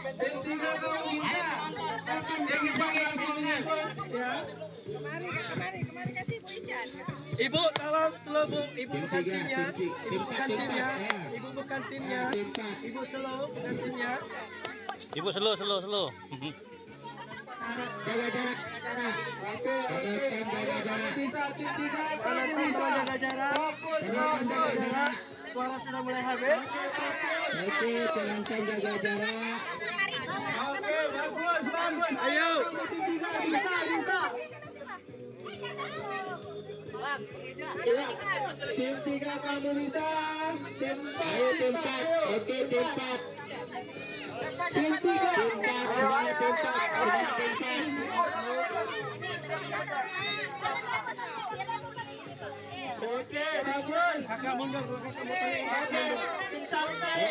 Tim 3 kamu bisa. Yang dipanggil hasilnya. Ya. Kemari kasih Bu Ican. Ibu tolong slow Bu, Ibu bukan timnya, Ibu bukan timnya, Ibu bukan timnya, Ibu slow bukan timnya. Ibu slow. Jaga jarak. Oke. Jaga jarak. Bisa tim 3 kamu bisa. Jaga jarak. Jaga jarak. Suara sudah mulai habis. Oke, pelan-pelan jaga jarak. Oke, bagus. Ayo. Tim 3 kamu bisa. Tim 4. Ayo tim 4. Oke, tim 4. Tim 3. Tim 4. Gimana tim 4? Oke, bagus. Kakak mundur, kakak mau tanya. Oke, tim 1.